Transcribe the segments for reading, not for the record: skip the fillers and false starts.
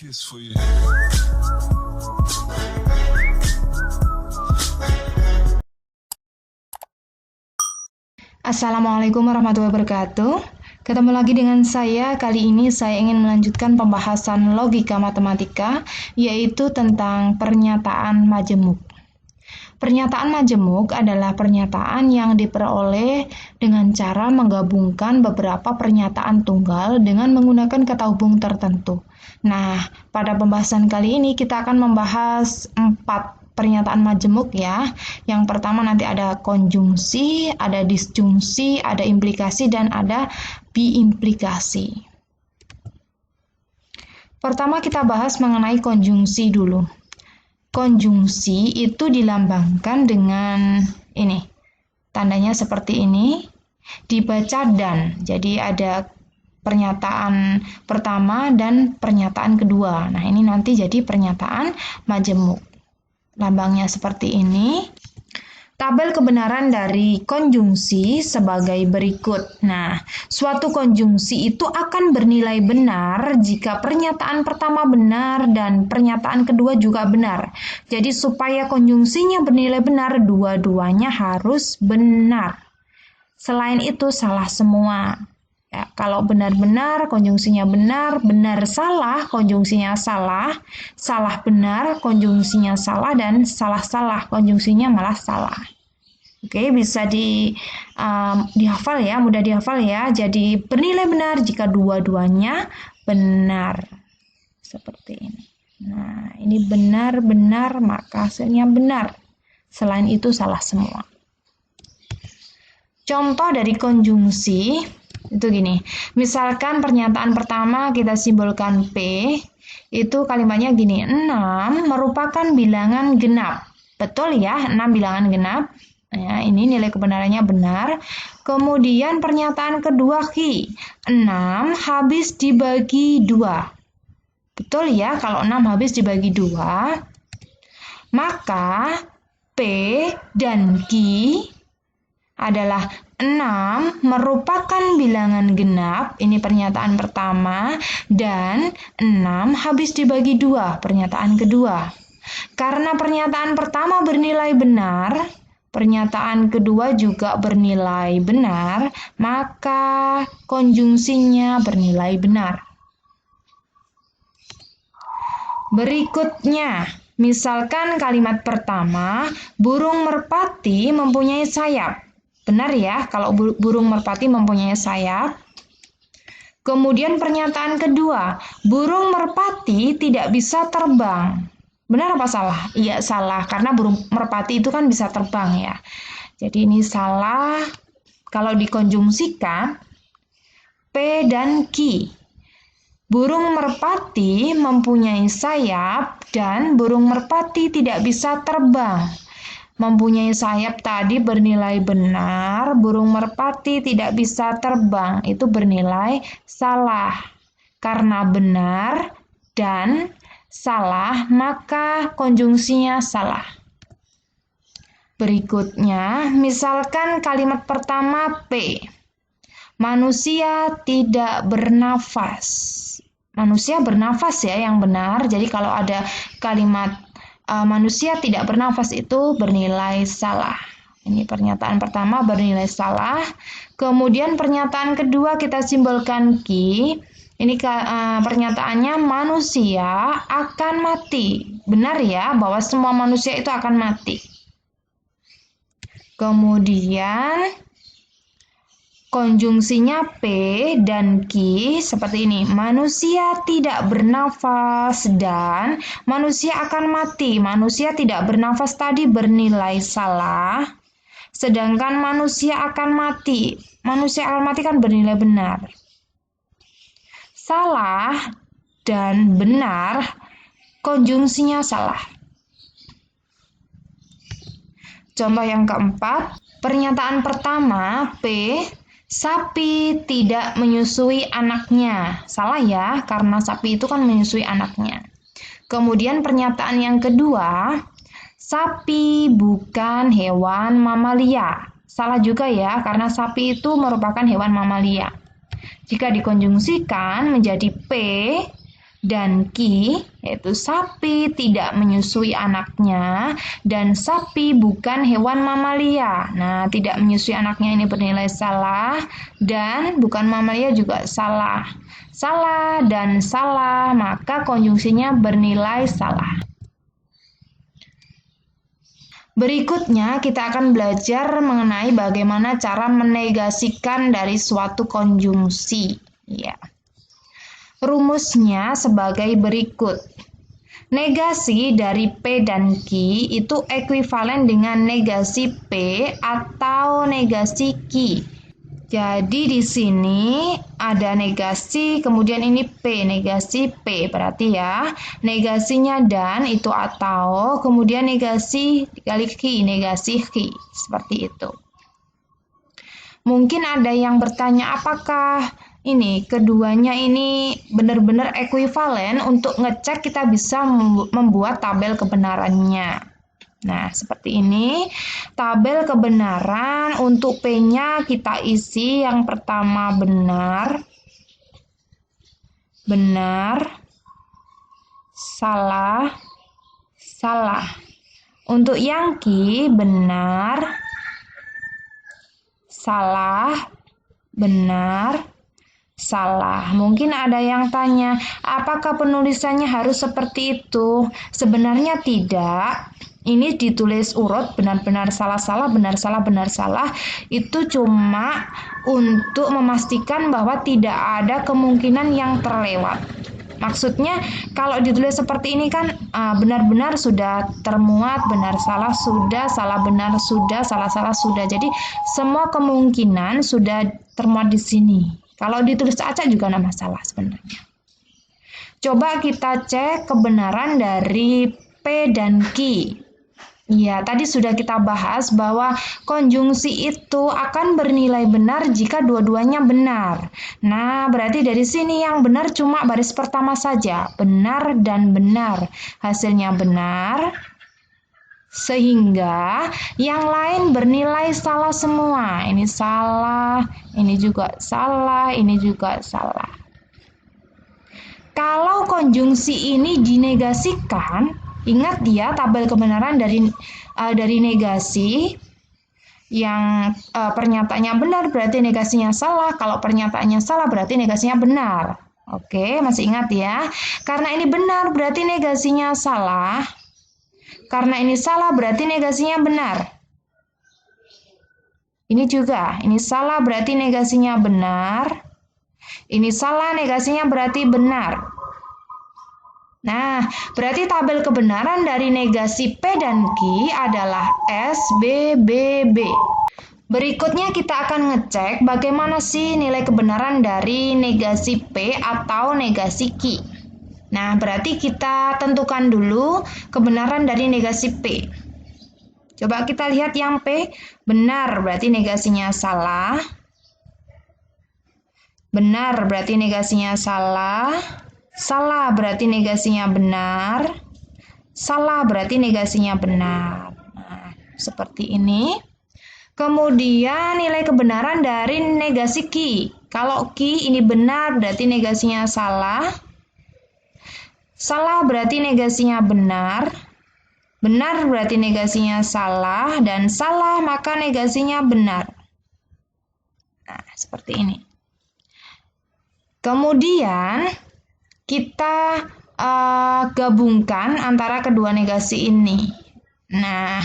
kiss for you. Assalamualaikum warahmatullahi wabarakatuh. Ketemu lagi dengan saya. Kali ini saya ingin melanjutkan pembahasan logika matematika, yaitu tentang pernyataan majemuk. Pernyataan majemuk adalah pernyataan yang diperoleh dengan cara menggabungkan beberapa pernyataan tunggal dengan menggunakan kata hubung tertentu. Nah, pada pembahasan kali ini kita akan membahas 4 pernyataan majemuk ya. Yang pertama nanti ada konjungsi, ada disjungsi, ada implikasi, dan ada biimplikasi. Pertama kita bahas mengenai konjungsi dulu. Konjungsi itu dilambangkan dengan ini. Tandanya seperti ini. Dibaca dan. Jadi ada pernyataan pertama dan pernyataan kedua. Nah, ini nanti jadi pernyataan majemuk. Lambangnya seperti ini. Tabel kebenaran dari konjungsi sebagai berikut. Nah, suatu konjungsi itu akan bernilai benar jika pernyataan pertama benar dan pernyataan kedua juga benar. Jadi supaya konjungsinya bernilai benar, dua-duanya harus benar. Selain itu salah semua. Ya, kalau benar-benar konjungsinya benar, benar salah konjungsinya salah, salah benar konjungsinya salah, dan salah konjungsinya malah salah. Oke, bisa dihafal ya, mudah dihafal ya. Jadi bernilai benar jika dua-duanya benar. Seperti ini. Nah, ini benar-benar maka hasilnya benar. Selain itu salah semua. Contoh dari konjungsi itu gini, misalkan pernyataan pertama kita simbolkan P, itu kalimatnya gini, 6 merupakan bilangan genap. Betul ya, 6 bilangan genap. Ya, ini nilai kebenarannya benar. Kemudian pernyataan kedua Q, 6 habis dibagi 2. Betul ya, kalau 6 habis dibagi 2, maka P dan Q adalah 6 merupakan bilangan genap, ini pernyataan pertama, dan 6 habis dibagi 2, pernyataan kedua. Karena pernyataan pertama bernilai benar, pernyataan kedua juga bernilai benar, maka konjungsinya bernilai benar. Berikutnya, misalkan kalimat pertama, burung merpati mempunyai sayap. Benar ya, kalau burung merpati mempunyai sayap. Kemudian pernyataan kedua, burung merpati tidak bisa terbang. Benar apa salah? Iya, salah, karena burung merpati itu kan bisa terbang ya. Jadi ini salah. Kalau dikonjungsikan, P dan Q. Burung merpati mempunyai sayap dan burung merpati tidak bisa terbang. Mempunyai sayap tadi bernilai benar, burung merpati tidak bisa terbang, itu bernilai salah. Karena benar dan salah, maka konjungsinya salah. Berikutnya, misalkan kalimat pertama P. Manusia tidak bernafas. Manusia bernafas ya yang benar, jadi kalau ada kalimat manusia tidak bernafas itu bernilai salah. Ini pernyataan pertama bernilai salah. Kemudian pernyataan kedua kita simbolkan Q. Ini pernyataannya manusia akan mati. Benar ya bahwa semua manusia itu akan mati. Kemudian konjungsinya P dan Q seperti ini. Manusia tidak bernafas dan manusia akan mati. Manusia tidak bernafas tadi bernilai salah. Sedangkan manusia akan mati. Manusia akan mati kan bernilai benar. Salah dan benar konjungsinya salah. Contoh yang keempat, pernyataan pertama P. Sapi tidak menyusui anaknya. Salah ya, karena sapi itu kan menyusui anaknya. Kemudian pernyataan yang kedua, sapi bukan hewan mamalia. Salah juga ya, karena sapi itu merupakan hewan mamalia. Jika dikonjungsikan menjadi P, dan ki, yaitu sapi tidak menyusui anaknya dan sapi bukan hewan mamalia. Nah, tidak menyusui anaknya ini bernilai salah dan bukan mamalia juga salah. Salah dan salah, maka konjungsinya bernilai salah. Berikutnya kita akan belajar mengenai bagaimana cara menegasikan dari suatu konjungsi. Ya. Rumusnya sebagai berikut. Negasi dari P dan Q itu ekuivalen dengan negasi P atau negasi Q. Jadi di sini ada negasi, kemudian ini P, negasi P. Berarti ya, negasinya dan itu atau, kemudian negasi dikali Q, negasi Q. Seperti itu. Mungkin ada yang bertanya apakah ini keduanya ini benar-benar ekuivalen. Untuk ngecek kita bisa membuat tabel kebenarannya. Nah, seperti ini. Tabel kebenaran untuk P-nya kita isi yang pertama benar, benar, salah, salah. Untuk yang Q benar, salah, benar, salah. Mungkin ada yang tanya, apakah penulisannya harus seperti itu? Sebenarnya tidak. Ini ditulis urut benar-benar salah-salah, benar-salah, benar-salah. Itu cuma untuk memastikan bahwa tidak ada kemungkinan yang terlewat. Maksudnya kalau ditulis seperti ini kan benar-benar sudah termuat, benar salah sudah, salah benar sudah, salah salah sudah. Jadi semua kemungkinan sudah termuat di sini. Kalau ditulis acak juga tidak masalah sebenarnya. Coba kita cek kebenaran dari P dan Q. Ya, tadi sudah kita bahas bahwa konjungsi itu akan bernilai benar jika dua-duanya benar. Nah, berarti dari sini yang benar cuma baris pertama saja, benar dan benar. Hasilnya benar, sehingga yang lain bernilai salah semua. Ini salah, ini juga salah, ini juga salah. Kalau konjungsi ini dinegasikan, ingat ya tabel kebenaran dari negasi. Yang pernyataannya benar berarti negasinya salah. Kalau pernyataannya salah berarti negasinya benar. Oke, masih ingat ya. Karena ini benar berarti negasinya salah. Karena ini salah berarti negasinya benar. Ini juga, ini salah berarti negasinya benar. Ini salah negasinya berarti benar. Nah, berarti tabel kebenaran dari negasi P dan Q adalah S, B, B, B. Berikutnya kita akan ngecek bagaimana sih nilai kebenaran dari negasi P atau negasi Q. Nah, berarti kita tentukan dulu kebenaran dari negasi P. Coba kita lihat yang P, benar berarti negasinya salah. Benar berarti negasinya salah. Salah berarti negasinya benar. Salah berarti negasinya benar. Nah, seperti ini. Kemudian nilai kebenaran dari negasi Q. Kalau Q ini benar berarti negasinya salah. Salah berarti negasinya benar. Benar berarti negasinya salah. Dan salah maka negasinya benar. Nah, seperti ini. Kemudian kita gabungkan antara kedua negasi ini. Nah,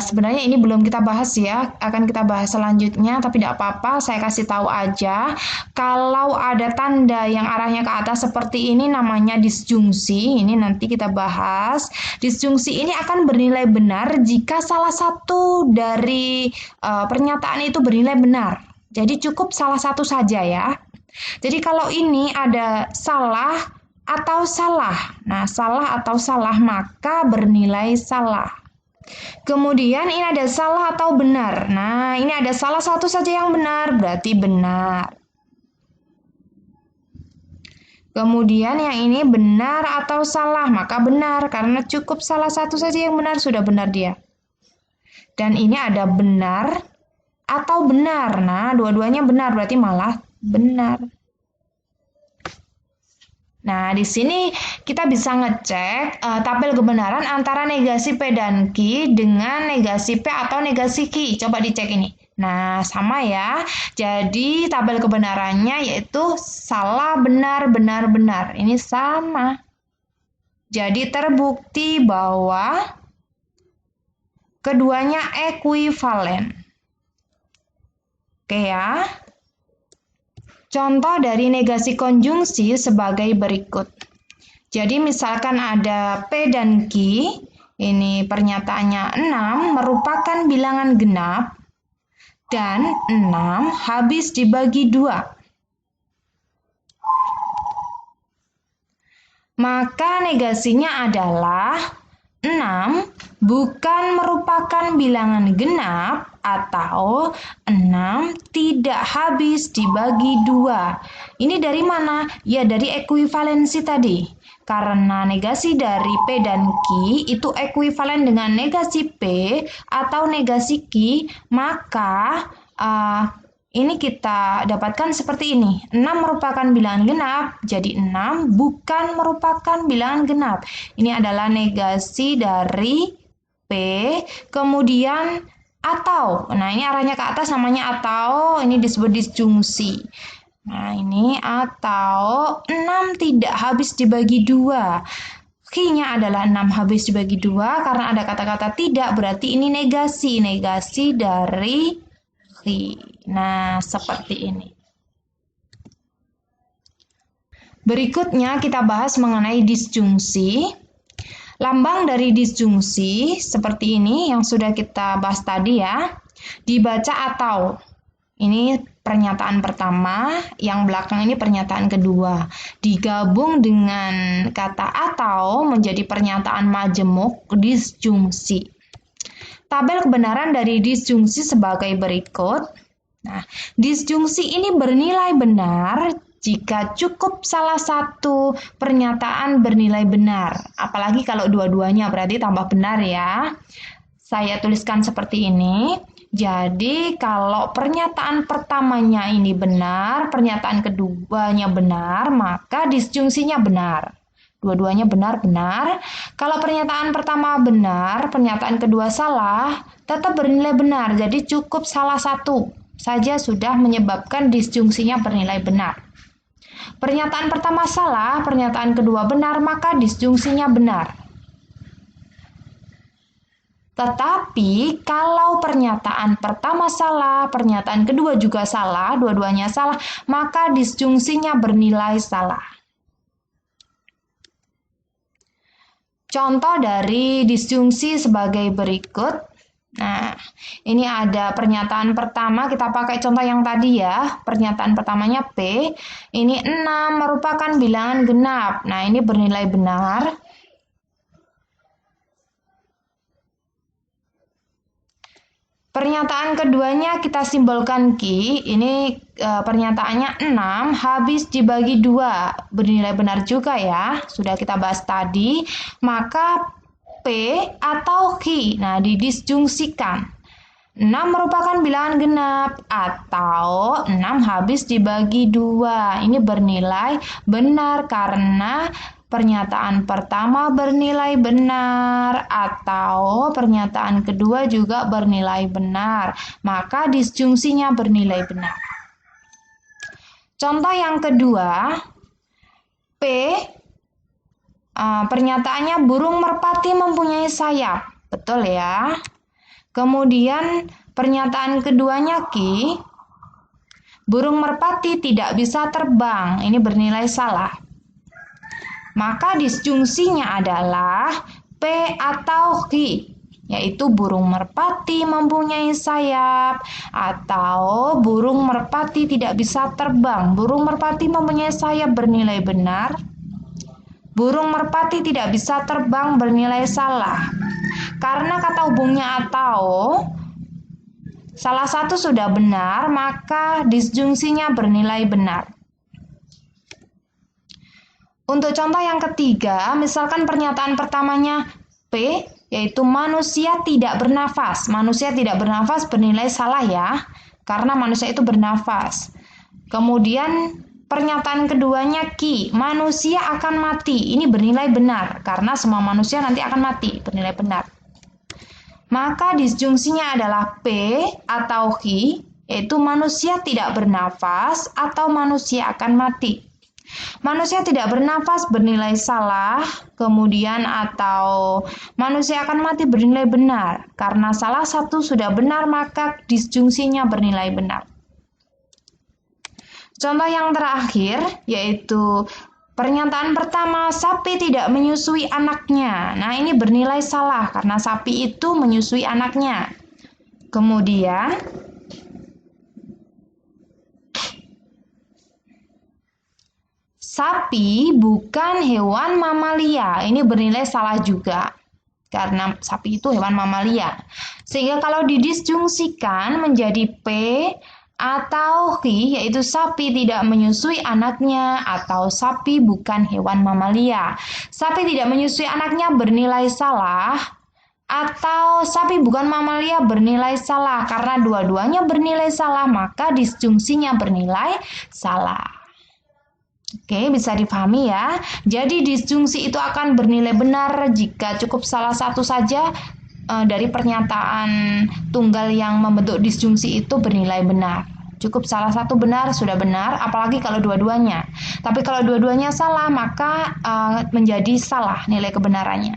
sebenarnya ini belum kita bahas ya, akan kita bahas selanjutnya, tapi tidak apa-apa, saya kasih tahu aja. Kalau ada tanda yang arahnya ke atas seperti ini namanya disjungsi, ini nanti kita bahas. Disjungsi ini akan bernilai benar jika salah satu dari pernyataan itu bernilai benar. Jadi cukup salah satu saja ya. Jadi kalau ini ada salah atau salah. Nah, salah atau salah maka bernilai salah. Kemudian ini ada salah atau benar. Nah, ini ada salah satu saja yang benar, berarti benar. Kemudian yang ini benar atau salah, maka benar. Karena cukup salah satu saja yang benar, sudah benar dia. Dan ini ada benar atau benar. Nah, dua-duanya benar, berarti malah benar. Nah, di sini kita bisa ngecek tabel kebenaran antara negasi P dan Q dengan negasi P atau negasi Q. Coba dicek ini. Nah, sama ya. Jadi, tabel kebenarannya yaitu salah, benar, benar, benar. Ini sama. Jadi, terbukti bahwa keduanya ekuivalen. Oke ya. Contoh dari negasi konjungsi sebagai berikut. Jadi misalkan ada P dan Q, ini pernyataannya 6 merupakan bilangan genap dan 6 habis dibagi 2. Maka negasinya adalah 6 bukan merupakan bilangan genap atau 6 tidak habis dibagi 2. Ini dari mana? Ya dari ekuivalensi tadi. Karena negasi dari P dan Q itu ekuivalen dengan negasi P atau negasi Q, maka ini kita dapatkan seperti ini. 6 merupakan bilangan genap, jadi 6 bukan merupakan bilangan genap. Ini adalah negasi dari P, kemudian atau. Nah, ini arahnya ke atas namanya atau, ini disebut disjungsi. Nah, ini atau 6 tidak habis dibagi 2. Q-nya adalah 6 habis dibagi 2, karena ada kata-kata tidak, berarti ini negasi dari Q. Nah, seperti ini. Berikutnya kita bahas mengenai disjungsi. Lambang dari disjungsi seperti ini yang sudah kita bahas tadi ya. Dibaca atau. Ini pernyataan pertama, yang belakang ini pernyataan kedua. Digabung dengan kata atau menjadi pernyataan majemuk disjungsi. Tabel kebenaran dari disjungsi sebagai berikut. Nah, disjungsi ini bernilai benar jika cukup salah satu pernyataan bernilai benar. Apalagi kalau dua-duanya berarti tambah benar ya. Saya tuliskan seperti ini. Jadi kalau pernyataan pertamanya ini benar, pernyataan keduanya benar, maka disjungsinya benar. Dua-duanya benar-benar. Kalau pernyataan pertama benar, pernyataan kedua salah, tetap bernilai benar. Jadi cukup salah satu saja sudah menyebabkan disjungsinya bernilai benar. Pernyataan pertama salah, pernyataan kedua benar, maka disjungsinya benar. Tetapi kalau pernyataan pertama salah, pernyataan kedua juga salah, dua-duanya salah, maka disjungsinya bernilai salah. Contoh dari disjungsi sebagai berikut. Nah, ini ada pernyataan pertama, kita pakai contoh yang tadi ya. Pernyataan pertamanya P, ini 6 merupakan bilangan genap. Nah, ini bernilai benar. Pernyataan keduanya kita simbolkan Q, ini pernyataannya 6 habis dibagi 2, bernilai benar juga ya, sudah kita bahas tadi. Maka P atau Q, nah didisjungsikan. 6 merupakan bilangan genap atau 6 habis dibagi 2. Ini bernilai benar karena pernyataan pertama bernilai benar atau pernyataan kedua juga bernilai benar. Maka disjungsinya bernilai benar. Contoh yang kedua, P, pernyataannya burung merpati mempunyai sayap. Betul ya. Kemudian pernyataan keduanya Q, burung merpati tidak bisa terbang. Ini bernilai salah. Maka disjungsinya adalah P atau Q, yaitu burung merpati mempunyai sayap atau burung merpati tidak bisa terbang. Burung merpati mempunyai sayap bernilai benar. Burung merpati tidak bisa terbang bernilai salah. Karena kata hubungnya atau salah satu sudah benar, maka disjungsinya bernilai benar. Untuk contoh yang ketiga, misalkan pernyataan pertamanya P, yaitu manusia tidak bernafas. Manusia tidak bernafas bernilai salah ya, karena manusia itu bernafas. Kemudian pernyataan keduanya ki, manusia akan mati. Ini bernilai benar karena semua manusia nanti akan mati, bernilai benar. Maka disjungsinya adalah p atau ki, yaitu manusia tidak bernafas atau manusia akan mati. Manusia tidak bernafas bernilai salah, kemudian atau manusia akan mati bernilai benar. Karena salah satu sudah benar, maka disjungsinya bernilai benar. Contoh yang terakhir yaitu pernyataan pertama, sapi tidak menyusui anaknya. Nah, ini bernilai salah karena sapi itu menyusui anaknya. Kemudian sapi bukan hewan mamalia. Ini bernilai salah juga karena sapi itu hewan mamalia. Sehingga kalau didisjungsikan menjadi P atau Ki, yaitu sapi tidak menyusui anaknya atau sapi bukan hewan mamalia. Sapi tidak menyusui anaknya bernilai salah atau sapi bukan mamalia bernilai salah. Karena dua-duanya bernilai salah, maka disjungsinya bernilai salah. Oke, bisa dipahami ya. Jadi disjungsi itu akan bernilai benar jika cukup salah satu saja dari pernyataan tunggal yang membentuk disjungsi itu bernilai benar. Cukup salah satu benar, sudah benar, apalagi kalau dua-duanya. Tapi kalau dua-duanya salah, maka menjadi salah nilai kebenarannya.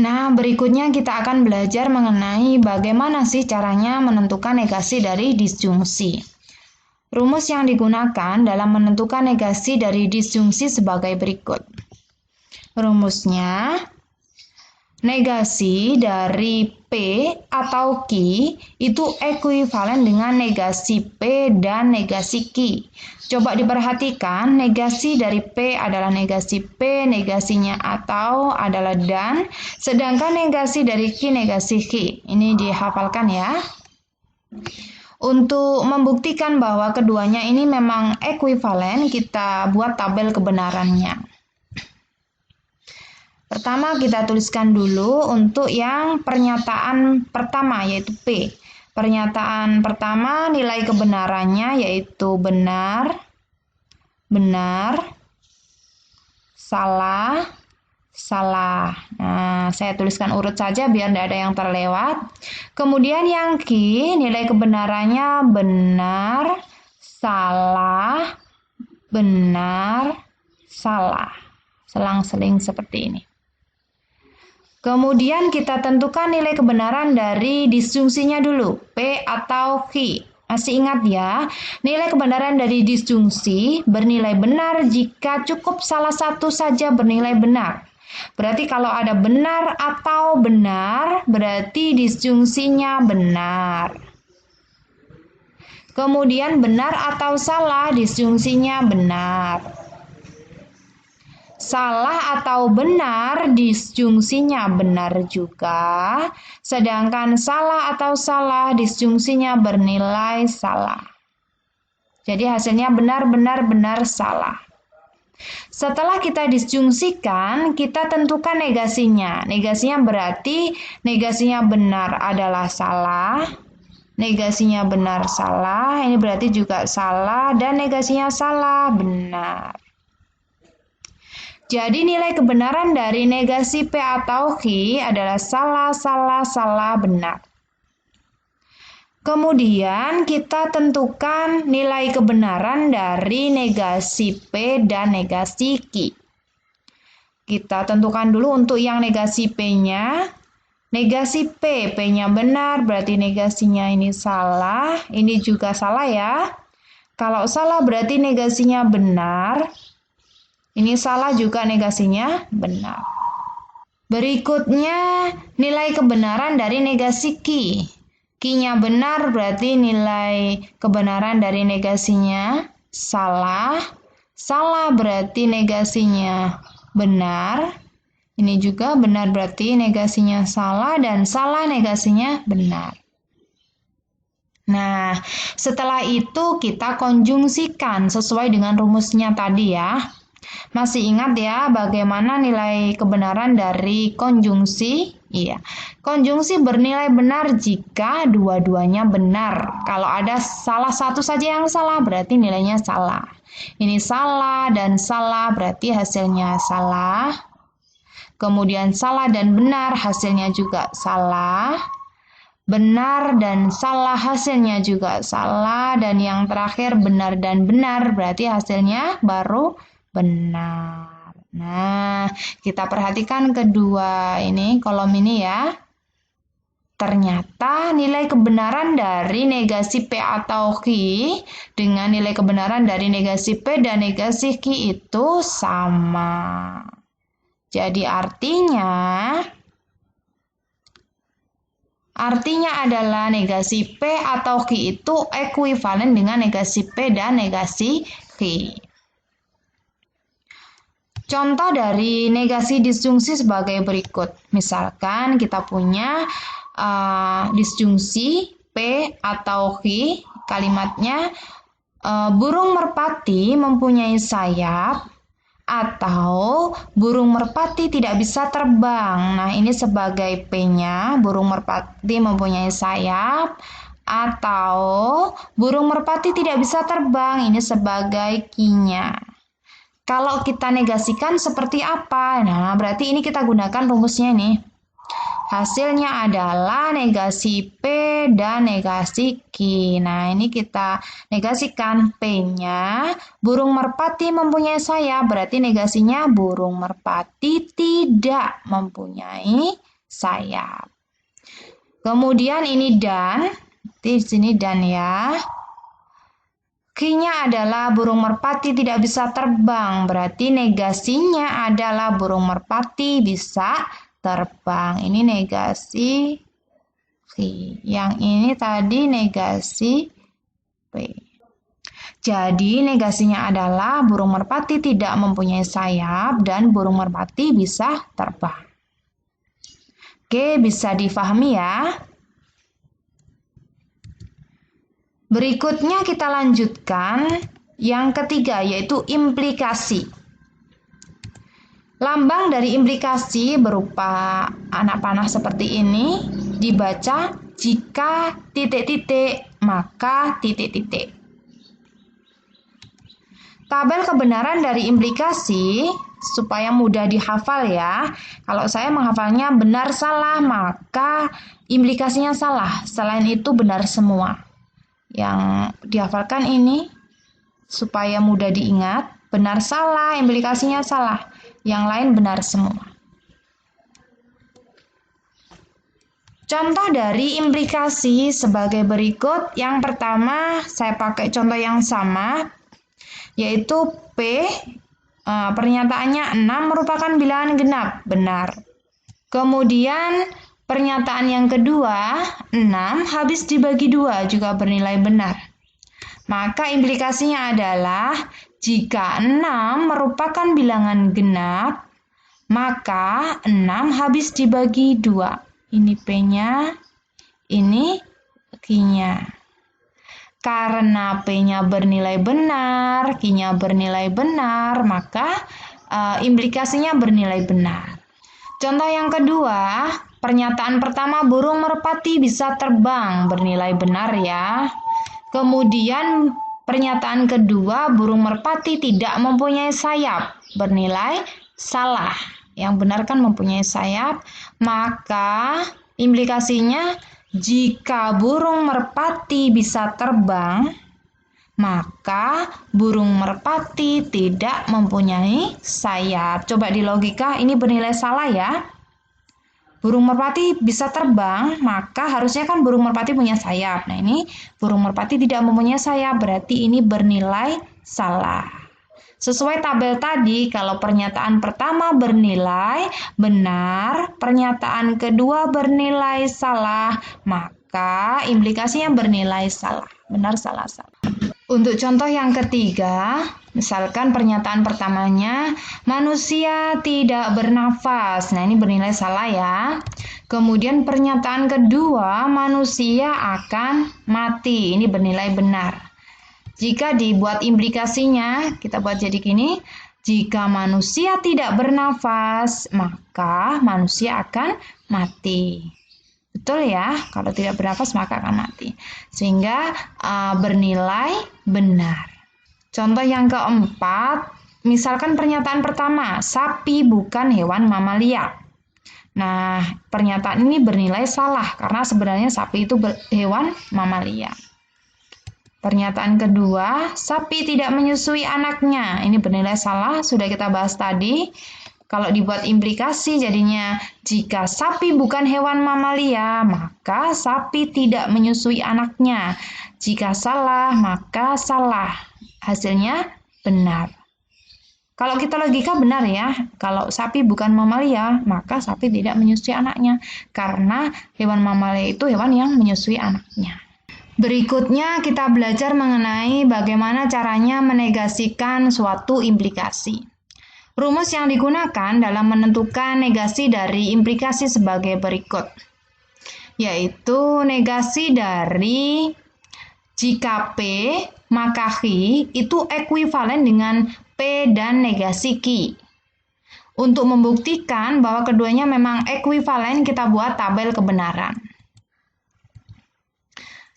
Nah, berikutnya kita akan belajar mengenai bagaimana sih caranya menentukan negasi dari disjungsi. Rumus yang digunakan dalam menentukan negasi dari disjungsi sebagai berikut. Rumusnya, negasi dari P atau Ki itu ekuivalen dengan negasi P dan negasi Ki. Coba diperhatikan, negasi dari P adalah negasi P, negasinya atau adalah dan, sedangkan negasi dari Ki negasi Ki. Ini dihafalkan ya. Untuk membuktikan bahwa keduanya ini memang ekuivalen, kita buat tabel kebenarannya. Pertama kita tuliskan dulu untuk yang pernyataan pertama yaitu P. Pernyataan pertama nilai kebenarannya yaitu benar, benar, salah, salah. Nah, saya tuliskan urut saja biar tidak ada yang terlewat. Kemudian yang Ki, nilai kebenarannya benar, salah, benar, salah. Selang-seling seperti ini. Kemudian kita tentukan nilai kebenaran dari disjungsinya dulu, P atau Ki. Masih ingat ya, nilai kebenaran dari disjungsi bernilai benar jika cukup salah satu saja bernilai benar. Berarti kalau ada benar atau benar, berarti disjungsinya benar. Kemudian benar atau salah, disjungsinya benar. Salah atau benar, disjungsinya benar juga. Sedangkan salah atau salah, disjungsinya bernilai salah. Jadi hasilnya benar, benar, benar, salah. Setelah kita disjungsikan, kita tentukan negasinya. Negasinya berarti negasinya benar adalah salah, negasinya benar salah, ini berarti juga salah, dan negasinya salah benar. Jadi nilai kebenaran dari negasi P atau Ki adalah salah, salah, salah, benar. Kemudian kita tentukan nilai kebenaran dari negasi P dan negasi Ki. Kita tentukan dulu untuk yang negasi P-nya. Negasi P, P-nya benar, berarti negasinya ini salah. Ini juga salah ya. Kalau salah berarti negasinya benar. Ini salah juga negasinya benar. Berikutnya nilai kebenaran dari negasi Ki. Ki-nya benar berarti nilai kebenaran dari negasinya salah. Salah berarti negasinya benar. Ini juga benar berarti negasinya salah dan salah negasinya benar. Nah, setelah itu kita konjungsikan sesuai dengan rumusnya tadi ya. Masih ingat ya bagaimana nilai kebenaran dari konjungsi? Iya, konjungsi bernilai benar jika dua-duanya benar. Kalau ada salah satu saja yang salah, berarti nilainya salah. Ini salah dan salah, berarti hasilnya salah. Kemudian salah dan benar, hasilnya juga salah. Benar dan salah, hasilnya juga salah. Dan yang terakhir benar dan benar, berarti hasilnya baru benar. Nah, kita perhatikan kedua ini, kolom ini ya. Ternyata nilai kebenaran dari negasi P atau Q dengan nilai kebenaran dari negasi P dan negasi Q itu sama. Jadi artinya adalah negasi P atau Q itu ekuivalen dengan negasi P dan negasi Q. Contoh dari negasi disjungsi sebagai berikut. Misalkan kita punya disjungsi P atau Q, kalimatnya burung merpati mempunyai sayap atau burung merpati tidak bisa terbang. Nah, ini sebagai P-nya, burung merpati mempunyai sayap atau burung merpati tidak bisa terbang. Ini sebagai Q-nya. Kalau kita negasikan seperti apa? Nah, berarti ini kita gunakan rumusnya nih. Hasilnya adalah negasi P dan negasi Q. Nah, ini kita negasikan P-nya. Burung merpati mempunyai sayap, berarti negasinya burung merpati tidak mempunyai sayap. Kemudian ini dan, di sini dan ya. Q-nya adalah burung merpati tidak bisa terbang, berarti negasinya adalah burung merpati bisa terbang. Ini negasi Q. Yang ini tadi negasi P. Jadi negasinya adalah burung merpati tidak mempunyai sayap dan burung merpati bisa terbang. Oke, bisa difahami ya. Berikutnya kita lanjutkan yang ketiga, yaitu implikasi. Lambang dari implikasi berupa anak panah seperti ini dibaca jika titik-titik maka titik-titik. Tabel kebenaran dari implikasi supaya mudah dihafal ya. Kalau saya menghafalnya benar salah maka implikasinya salah. Selain itu benar semua. Yang dihafalkan ini supaya mudah diingat, benar salah, implikasinya salah. Yang lain benar semua. Contoh dari implikasi sebagai berikut. Yang pertama, saya pakai contoh yang sama, yaitu P, pernyataannya 6 merupakan bilangan genap, benar. Kemudian pernyataan yang kedua, 6 habis dibagi 2 juga bernilai benar. Maka implikasinya adalah jika 6 merupakan bilangan genap, maka 6 habis dibagi 2. Ini P-nya, ini Q-nya. Karena P-nya bernilai benar, Q-nya bernilai benar, maka implikasinya bernilai benar. Contoh yang kedua, pernyataan pertama burung merpati bisa terbang, bernilai benar ya. Kemudian pernyataan kedua burung merpati tidak mempunyai sayap, bernilai salah. Yang benar kan mempunyai sayap, maka implikasinya jika burung merpati bisa terbang, maka burung merpati tidak mempunyai sayap. Coba di logika ini bernilai salah ya. Burung merpati bisa terbang, maka harusnya kan burung merpati punya sayap. Nah, ini burung merpati tidak mempunyai sayap, berarti ini bernilai salah. Sesuai tabel tadi, kalau pernyataan pertama bernilai benar, pernyataan kedua bernilai salah, maka implikasinya bernilai salah. Benar, salah, salah. Untuk contoh yang ketiga, misalkan pernyataan pertamanya, manusia tidak bernafas. Nah, ini bernilai salah ya. Kemudian pernyataan kedua, manusia akan mati. Ini bernilai benar. Jika dibuat implikasinya, kita buat jadi gini, Jika manusia tidak bernafas, maka manusia akan mati. Betul ya, kalau tidak bernafas maka akan mati. Sehingga bernilai benar. Contoh yang keempat, misalkan pernyataan pertama, sapi bukan hewan mamalia. Nah, pernyataan ini bernilai salah karena sebenarnya sapi itu hewan mamalia. Pernyataan kedua, sapi tidak menyusui anaknya. Ini bernilai salah, sudah kita bahas tadi. Kalau dibuat implikasi jadinya jika sapi bukan hewan mamalia, maka sapi tidak menyusui anaknya. Jika salah, maka salah. Hasilnya benar. Kalau kita logika benar ya, kalau sapi bukan mamalia, maka sapi tidak menyusui anaknya. Karena hewan mamalia itu hewan yang menyusui anaknya. Berikutnya kita belajar mengenai bagaimana caranya menegasikan suatu implikasi. Rumus yang digunakan dalam menentukan negasi dari implikasi sebagai berikut. Yaitu negasi dari jika P maka Q itu ekuivalen dengan P dan negasi Q. Untuk membuktikan bahwa keduanya memang ekuivalen, kita buat tabel kebenaran.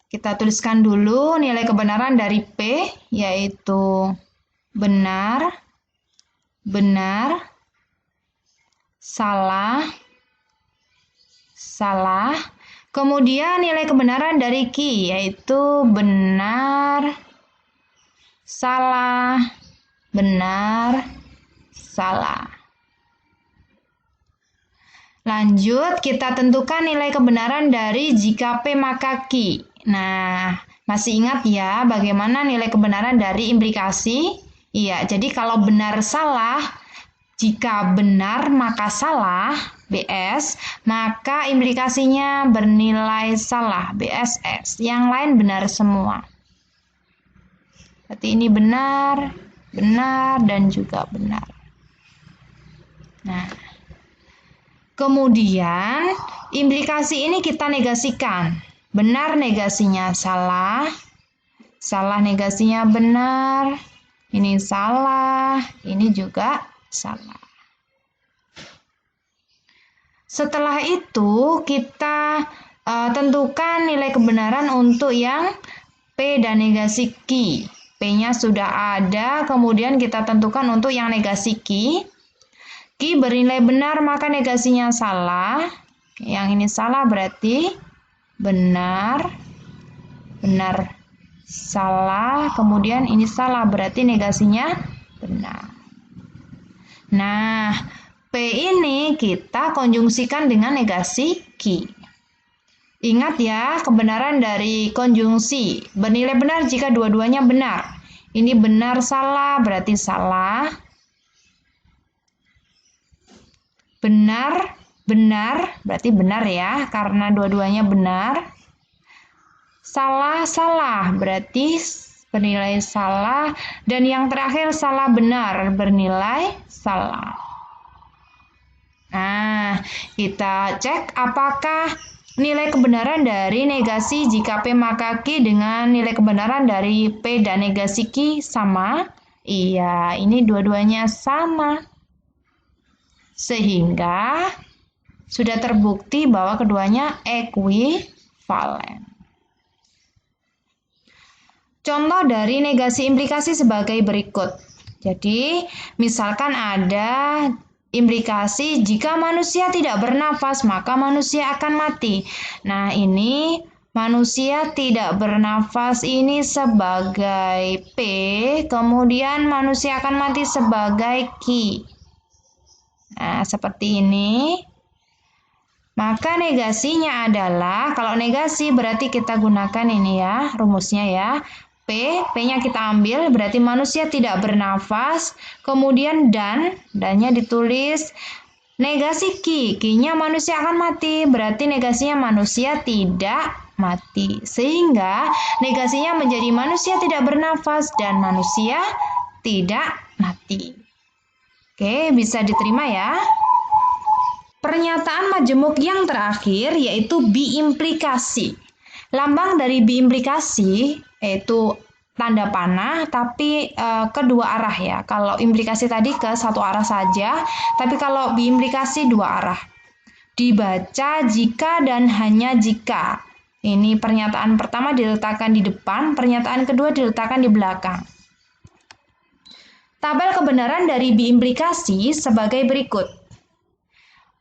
Kita tuliskan dulu nilai kebenaran dari P, yaitu benar, benar, salah, salah. Kemudian nilai kebenaran dari Q, yaitu benar, salah, benar, salah. Lanjut, kita tentukan nilai kebenaran dari jika P maka Q. Nah, masih ingat ya bagaimana nilai kebenaran dari implikasi? Iya, jadi kalau benar salah, jika benar maka salah, BS, maka implikasinya bernilai salah, BSS. Yang lain benar semua. Berarti ini benar, benar, dan juga benar. Nah, kemudian implikasi ini kita negasikan. Benar negasinya salah, salah negasinya benar, ini salah, ini juga salah. Setelah itu kita tentukan nilai kebenaran untuk yang P dan negasi Q. P-nya sudah ada, kemudian kita tentukan untuk yang negasi Q. Q bernilai benar maka negasinya salah. Yang ini salah berarti benar, benar, salah. Kemudian ini salah berarti negasinya benar. Nah, P ini kita konjungsikan dengan negasi Q. Ingat ya, kebenaran dari konjungsi. Bernilai benar jika dua-duanya benar. Ini benar salah berarti salah. Benar, benar berarti benar ya, karena dua-duanya benar. Salah, salah berarti bernilai salah. Dan yang terakhir salah benar bernilai salah. Nah, kita cek apakah nilai kebenaran dari negasi jika P maka Q dengan nilai kebenaran dari P dan negasi Q sama? Iya, ini dua-duanya sama. Sehingga sudah terbukti bahwa keduanya ekuivalen. Contoh dari negasi implikasi sebagai berikut. Jadi, misalkan ada implikasi jika manusia tidak bernafas maka manusia akan mati. Nah, ini manusia tidak bernafas ini sebagai P, kemudian manusia akan mati sebagai Q. Nah, seperti ini. Maka negasinya adalah, kalau negasi berarti kita gunakan ini ya, rumusnya ya. P-nya kita ambil, berarti manusia tidak bernafas. Kemudian dan-nya ditulis. Negasi Q, Q-nya manusia akan mati, berarti negasinya manusia tidak mati. Sehingga negasinya menjadi manusia tidak bernafas dan manusia tidak mati. Oke, bisa diterima ya. Pernyataan majemuk yang terakhir yaitu biimplikasi. Lambang dari biimplikasi yaitu tanda panah tapi kedua arah ya. Kalau implikasi tadi ke satu arah saja, tapi kalau biimplikasi dua arah. Dibaca jika dan hanya jika. Ini pernyataan pertama diletakkan di depan, pernyataan kedua diletakkan di belakang. Tabel kebenaran dari biimplikasi sebagai berikut.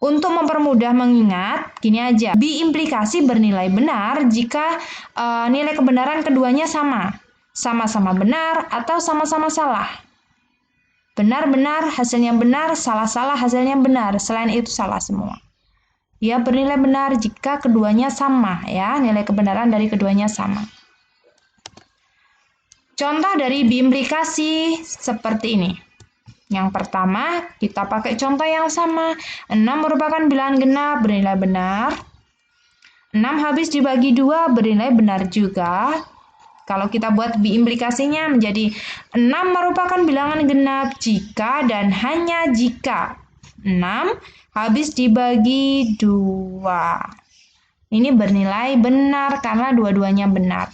Untuk mempermudah mengingat, gini aja. Biimplikasi bernilai benar jika nilai kebenaran keduanya sama. Sama-sama benar atau sama-sama salah. Benar-benar hasilnya benar, salah-salah hasilnya benar. Selain itu salah semua. Ya, bernilai benar jika keduanya sama ya, nilai kebenaran dari keduanya sama. Contoh dari biimplikasi seperti ini. Yang pertama, kita pakai contoh yang sama. 6 merupakan bilangan genap, bernilai benar. 6 habis dibagi 2, bernilai benar juga. Kalau kita buat biimplikasinya menjadi 6 merupakan bilangan genap jika dan hanya jika 6 habis dibagi 2. Ini bernilai benar karena dua-duanya benar.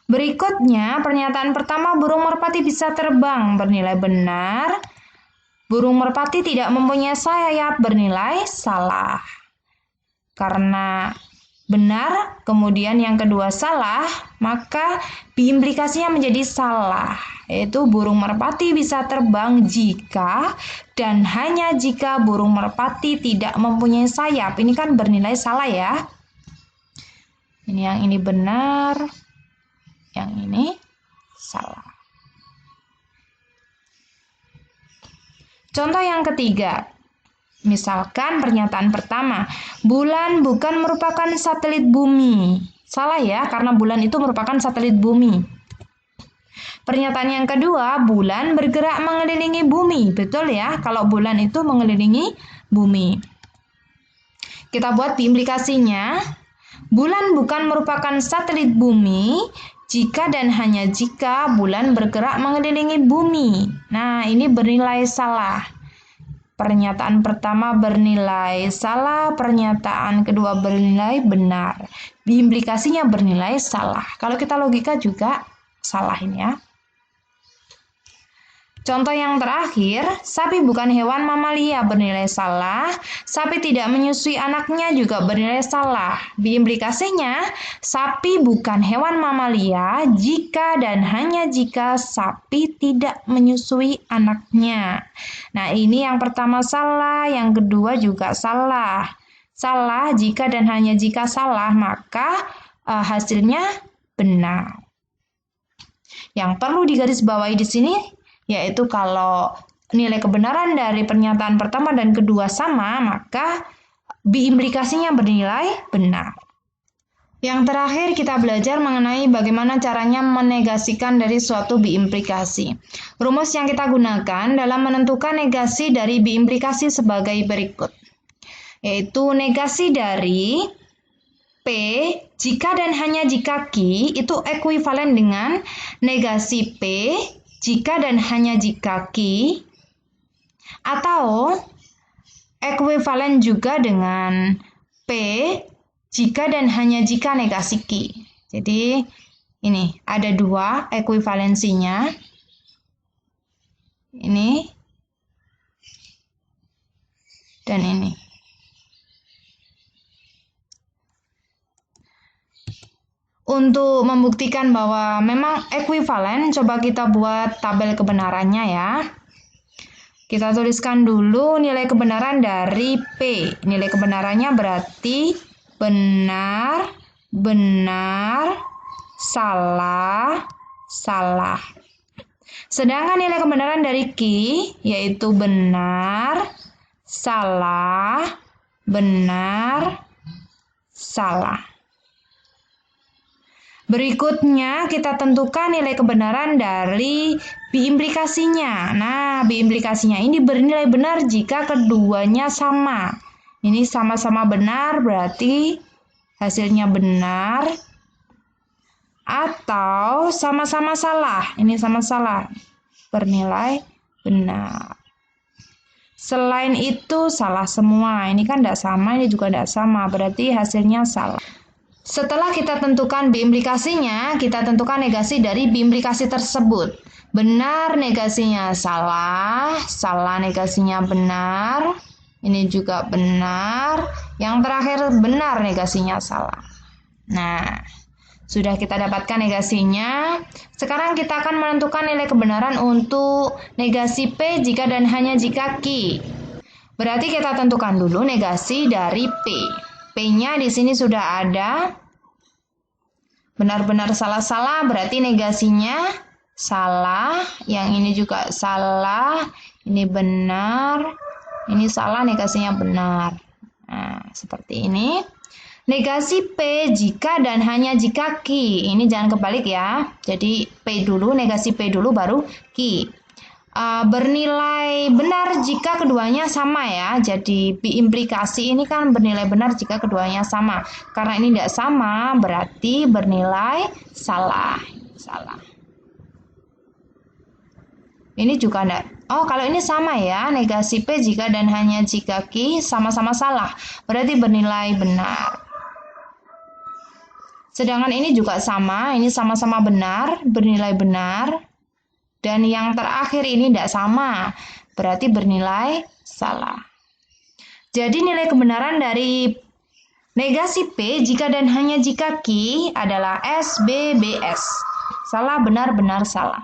Berikutnya, pernyataan pertama burung merpati bisa terbang bernilai benar. Burung merpati tidak mempunyai sayap bernilai salah. Karena benar, kemudian yang kedua salah, maka biimplikasinya menjadi salah. Yaitu burung merpati bisa terbang jika dan hanya jika burung merpati tidak mempunyai sayap. Ini kan bernilai salah ya. Ini yang ini benar, yang ini salah. Contoh yang ketiga. Misalkan pernyataan pertama, bulan bukan merupakan satelit bumi. Salah ya, karena bulan itu merupakan satelit bumi. Pernyataan yang kedua, bulan bergerak mengelilingi bumi. Betul ya, kalau bulan itu mengelilingi bumi. Kita buat biimplikasinya. Bulan bukan merupakan satelit bumi jika dan hanya jika bulan bergerak mengelilingi bumi. Nah, ini bernilai salah. Pernyataan pertama bernilai salah, pernyataan kedua bernilai benar. Biimplikasinya bernilai salah. Kalau kita logika juga salah ini ya. Contoh yang terakhir, sapi bukan hewan mamalia bernilai salah, sapi tidak menyusui anaknya juga bernilai salah. Biimplikasinya, sapi bukan hewan mamalia jika dan hanya jika sapi tidak menyusui anaknya. Nah, ini yang pertama salah, yang kedua juga salah. Salah jika dan hanya jika salah, maka hasilnya benar. Yang perlu digarisbawahi di sini yaitu kalau nilai kebenaran dari pernyataan pertama dan kedua sama, maka biimplikasinya bernilai benar. Yang terakhir kita belajar mengenai bagaimana caranya menegasikan dari suatu biimplikasi. Rumus yang kita gunakan dalam menentukan negasi dari biimplikasi sebagai berikut. Yaitu negasi dari P jika dan hanya jika Q itu ekuivalen dengan negasi P jika dan hanya jika Q, atau ekuivalen juga dengan P jika dan hanya jika negasi Q. Jadi ini ada dua ekuivalensinya. Ini dan ini. Untuk membuktikan bahwa memang ekuivalen, coba kita buat tabel kebenarannya ya. Kita tuliskan dulu nilai kebenaran dari P. Nilai kebenarannya berarti benar, benar, salah, salah. Sedangkan nilai kebenaran dari Q yaitu benar, salah, benar, salah. Berikutnya kita tentukan nilai kebenaran dari biimplikasinya. Nah, biimplikasinya ini bernilai benar jika keduanya sama. Ini sama-sama benar berarti hasilnya benar. Atau sama-sama salah. Ini sama salah. Bernilai benar. Selain itu salah semua. Ini kan tidak sama, ini juga tidak sama. Berarti hasilnya salah. Setelah kita tentukan biimplikasinya, kita tentukan negasi dari biimplikasi tersebut. Benar negasinya salah, salah negasinya benar, ini juga benar, yang terakhir benar negasinya salah. Nah, sudah kita dapatkan negasinya. Sekarang kita akan menentukan nilai kebenaran untuk negasi P jika dan hanya jika Q. Berarti kita tentukan dulu negasi dari P. P-nya di sini sudah ada. Benar-benar salah-salah berarti negasinya salah. Yang ini juga salah. Ini benar. Ini salah, negasinya benar. Nah, seperti ini. Negasi P jika dan hanya jika Q. Ini jangan kebalik ya. Jadi P dulu, negasi P dulu baru Q. Bernilai benar jika keduanya sama ya. Jadi biimplikasi ini kan bernilai benar jika keduanya sama. Karena ini tidak sama berarti bernilai salah. Salah. Ini juga enggak. Oh, kalau ini sama ya. Negasi P jika dan hanya jika Q sama-sama salah. Berarti bernilai benar. Sedangkan ini juga sama. Ini sama-sama benar. Bernilai benar. Dan yang terakhir ini tidak sama, berarti bernilai salah. Jadi nilai kebenaran dari negasi P jika dan hanya jika Q adalah SBBS. Salah, benar, benar, salah.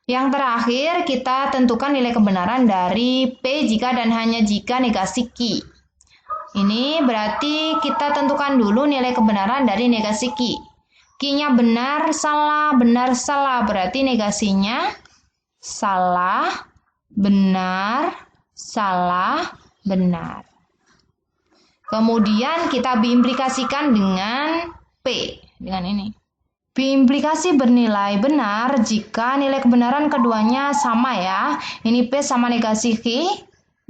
Yang terakhir kita tentukan nilai kebenaran dari P jika dan hanya jika negasi Q. Ini berarti kita tentukan dulu nilai kebenaran dari negasi Q. Q-nya benar, salah, berarti negasinya salah, benar, benar. Kemudian kita biimplikasikan dengan P, dengan ini. Biimplikasi bernilai benar jika nilai kebenaran keduanya sama ya. Ini P sama negasi Q.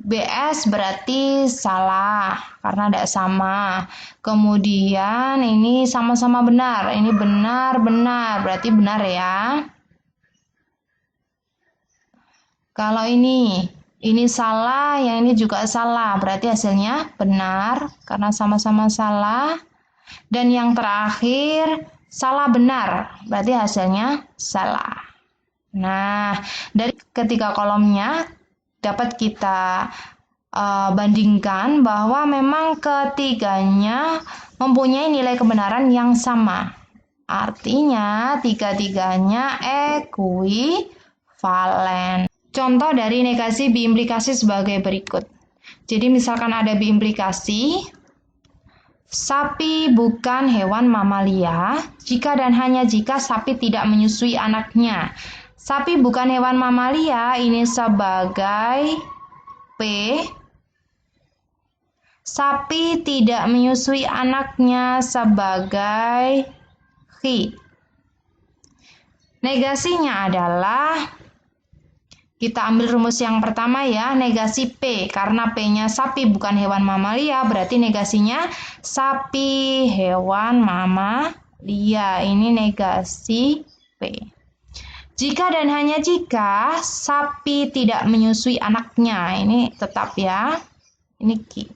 BS berarti salah karena tidak sama. Kemudian ini sama-sama benar. Ini benar, berarti benar ya. Kalau ini salah, yang ini juga salah. Berarti hasilnya benar karena sama-sama salah. Dan yang terakhir salah benar. Berarti hasilnya salah. Nah, dari ketiga kolomnya dapat kita bandingkan bahwa memang ketiganya mempunyai nilai kebenaran yang sama. Artinya tiga-tiganya ekuivalen. Contoh dari negasi biimplikasi sebagai berikut. Jadi misalkan ada biimplikasi sapi bukan hewan mamalia jika dan hanya jika sapi tidak menyusui anaknya. Sapi bukan hewan mamalia ini sebagai P. Sapi tidak menyusui anaknya sebagai Q. Negasinya adalah, kita ambil rumus yang pertama ya, negasi P. Karena P-nya sapi bukan hewan mamalia, berarti negasinya sapi hewan mamalia. Ini negasi P. Jika dan hanya jika sapi tidak menyusui anaknya, ini tetap ya, ini Q.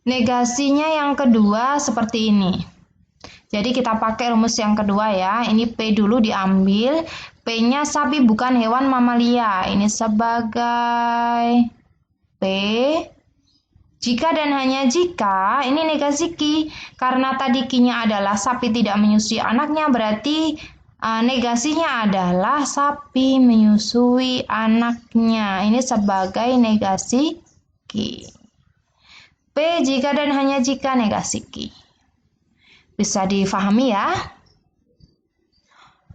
Negasinya yang kedua seperti ini. Jadi kita pakai rumus yang kedua ya, ini P dulu diambil, P-nya sapi bukan hewan mamalia, ini sebagai P. Jika dan hanya jika, ini negasi Q, karena tadi Q-nya adalah sapi tidak menyusui anaknya, berarti negasinya adalah sapi menyusui anaknya. Ini sebagai negasi Q. P jika dan hanya jika negasi Q. Bisa difahami ya?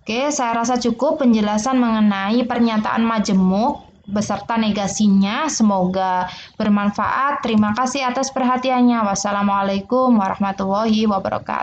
Oke, saya rasa cukup penjelasan mengenai pernyataan majemuk beserta negasinya. Semoga bermanfaat. Terima kasih atas perhatiannya. Wassalamualaikum warahmatullahi wabarakatuh.